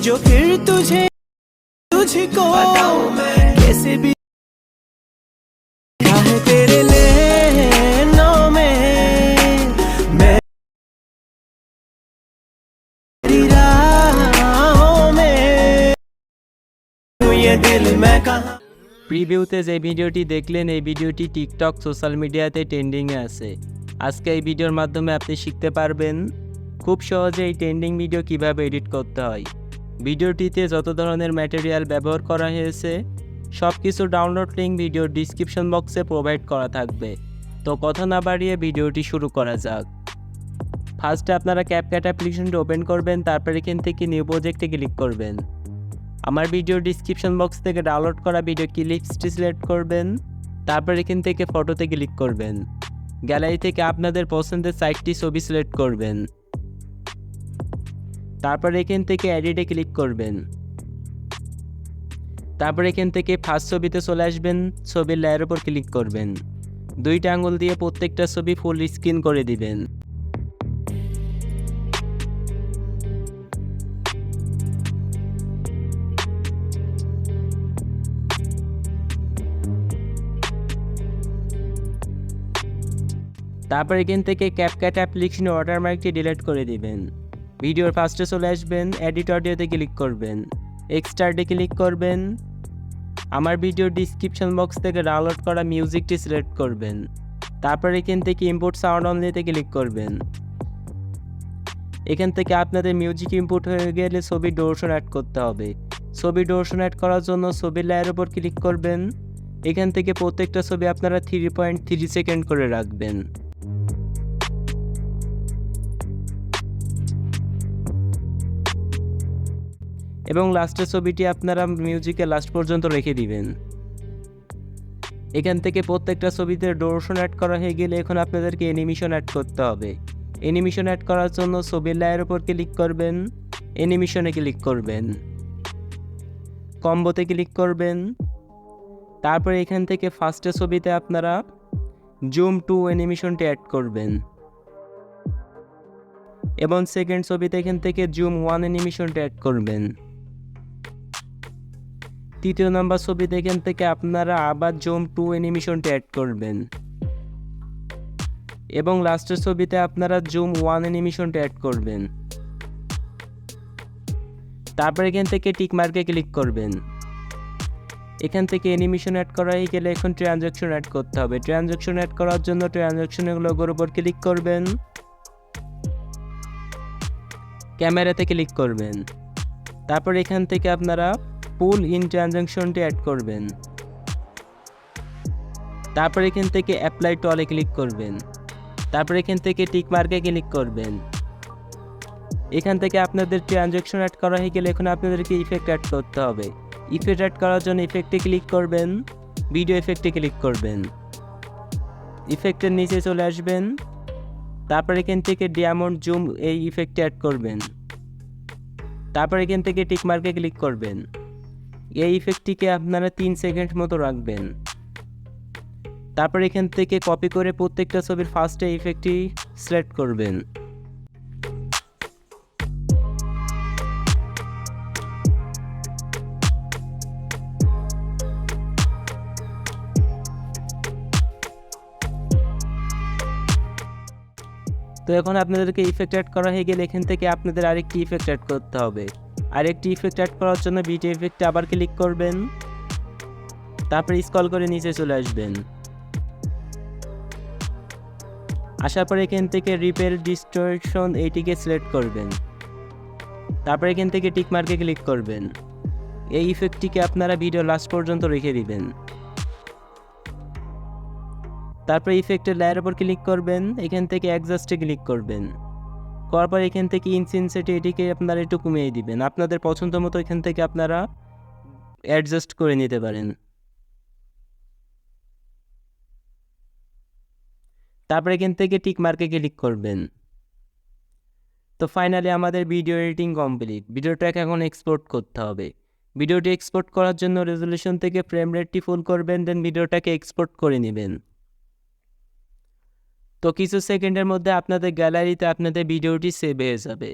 जो फिर तुझको कैसे भी है तेरे लेनों में मेरी राहों में ये दिल मैं कहाँ। প্রিভিউতে যে ভিডিওটি দেখলেন এই ভিডিওটি টিকটক সোশ্যাল মিডিয়াতে ট্রেন্ডিংয়ে আছে। আজকে এই ভিডিওর মাধ্যমে আপনি শিখতে পারবেন খুব সহজে এই ট্রেন্ডিং ভিডিও কিভাবে এডিট করতে হয়। ভিডিওটিতে যত ধরনের ম্যাটেরিয়াল ব্যবহার করা হয়েছে সব কিছু ডাউনলোড লিঙ্ক ভিডিওর ডিসক্রিপশন বক্সে প্রোভাইড করা থাকবে। তো কথা না বাড়িয়ে ভিডিওটি শুরু করা যাক। ফার্স্টে আপনারা ক্যাপকাট অ্যাপ্লিকেশনটি ওপেন করবেন, তারপর এখান থেকে নিউ প্রজেক্টে ক্লিক করবেন। আমার ভিডিও ডিসক্রিপশন বক্স থেকে ডাউনলোড করা ভিডিও ক্লিপসটি সিলেক্ট করবেন, তারপর এখান থেকে ফটোতে ক্লিক করবেন। গ্যালারি থেকে আপনাদের পছন্দের 4টি ছবি সিলেক্ট করবেন, তারপর এখান থেকে এডিটে ক্লিক করবেন। তারপর এখান থেকে ফার্স্ট ছবিতে চলে আসবেন, ছবির লেয়ারের উপর ক্লিক করবেন। 2টা আঙুল দিয়ে প্রত্যেকটা ছবি ফুল স্ক্রিন করে দিবেন। তারপর এখান থেকে ক্যাপকাট অ্যাপ্লিকেশনে ওয়াটারমার্কটি ডিলিট করে দিবেন। ভিডিওর ফার্স্টে চলে আসবেন, এডিট অডিওতে ক্লিক করবেন, এক্সট্রাটে ক্লিক করবেন। আমার ভিডিওর ডিসক্রিপশন বক্স থেকে ডাউনলোড করা মিউজিকটি সিলেক্ট করবেন, তারপর এখান থেকে ইম্পোর্ট সাউন্ড অনলিতে ক্লিক করবেন। এখান থেকে আপনাদের মিউজিক ইম্পোর্ট হয়ে গেলে ছবি ডোরেশন অ্যাড করতে হবে। ছবি ডোরেশন অ্যাড করার জন্য ছবির লেয়ারের উপর ক্লিক করবেন। এখান থেকে প্রত্যেকটা ছবি আপনারা 3.3 সেকেন্ড করে রাখবেন। এবং লাস্টের ছবিটি আপনারা মিউজিকে লাস্ট পর্যন্ত রেখে দিবেন। এখান থেকে প্রত্যেকটা ছবিতে ডোরেশন অ্যাড করা হয়ে গেলে এখন আপনাদেরকে অ্যানিমেশন অ্যাড করতে হবে। অ্যানিমেশন অ্যাড করার জন্য ছবির লেয়ারের উপর ক্লিক করবেন, অ্যানিমেশনে ক্লিক করবেন, কম্বোতে ক্লিক করবেন। তারপর এখান থেকে ফার্স্টের ছবিতে আপনারা জুম টু অ্যানিমেশনটি অ্যাড করবেন এবং সেকেন্ড ছবিতে এখান থেকে জুম 1 অ্যানিমেশনটি অ্যাড করবেন। তৃতীয় নাম্বার ছবিতে এখান থেকে আপনারা আবার জুম 2 অ্যানিমেশনটি অ্যাড করবেন এবং লাস্টের ছবিতে আপনারা জুম 1 অ্যানিমেশনটি অ্যাড করবেন। তারপর এখান থেকে টিক মার্কে ক্লিক করবেন। এখান থেকে অ্যানিমেশন অ্যাড করা হয়ে গেলে এখন ট্রানজ্যাকশন অ্যাড করতে হবে। ট্রানজ্যাকশন অ্যাড করার জন্য ট্রানজ্যাকশনের লোগোর উপর ক্লিক করবেন, ক্যামেরাতে ক্লিক করবেন। তারপর এখান থেকে আপনারা পুল ইন ট্রানজ্যাকশনটি অ্যাড করবেন। তারপর এখান থেকে অ্যাপ্লাই টু অলে ক্লিক করবেন। তারপর এখান থেকে টিক মার্কে ক্লিক করবেন। এখান থেকে আপনাদের ট্রানজ্যাকশন অ্যাড করা হয়ে গেলে এখন আপনাদেরকে ইফেক্ট অ্যাড করতে হবে। ইফেক্ট অ্যাড করার জন্য ইফেক্টে ক্লিক করবেন, ভিডিও ইফেক্টে ক্লিক করবেন। ইফেক্টের নিচে চলে আসবেন, তারপর এখান থেকে ডায়মন্ড জুম এই ইফেক্টে অ্যাড করবেন। তারপর এখান থেকে টিক মার্কে ক্লিক করবেন। এই ইফেক্টটিকে আপনারা 3 সেকেন্ড মতো রাখবেন। তারপর এখান থেকে কপি করে প্রত্যেকটা ছবির ফার্স্টে ইফেক্টটি সিলেক্ট করবেন। তো এখন আপনাদেরকে ইফেক্ট অ্যাড করা হয়ে গেলে এখান থেকে আপনাদের আরেকটি ইফেক্ট অ্যাড করতে হবে। আরেকটি ইফেক্ট অ্যাড করার জন্য ভিডিও ইফেক্টে আবার ক্লিক করবেন, তারপর স্ক্রল করে নিচে চলে আসবেন। আসার পর এখান থেকে রিপেয়ার ডিস্টরশন এইটিকে সিলেক্ট করবেন, তারপর এখান থেকে টিক মার্কে ক্লিক করবেন। এই ইফেক্টটিকে আপনারা ভিডিও লাস্ট পর্যন্ত রেখে দিবেন। তারপর ইফেক্টের লেয়ারের উপর ক্লিক করবেন, এখান থেকে অ্যাডজাস্টে ক্লিক করবেন। করার পর এখান থেকে ইনসেন্সিটি এটিকে আপনারা একটু কমিয়ে দিবেন। আপনাদের পছন্দ মতো এখান থেকে আপনারা অ্যাডজাস্ট করে নিতে পারেন। তারপর এখান থেকে টিক মার্কে ক্লিক করবেন। তো ফাইনালি আমাদের ভিডিও এডিটিং কমপ্লিট। ভিডিওটাকে এখন এক্সপোর্ট করতে হবে। ভিডিওটি এক্সপোর্ট করার জন্য রেজোলিউশন থেকে ফ্রেম রেটটি ফুল করবেন, দেন ভিডিওটাকে এক্সপোর্ট করে নেবেন। তো কিছু সেকেন্ডের মধ্যে আপনাদের গ্যালারিতে আপনাদের ভিডিওটি সেভ হয়ে যাবে।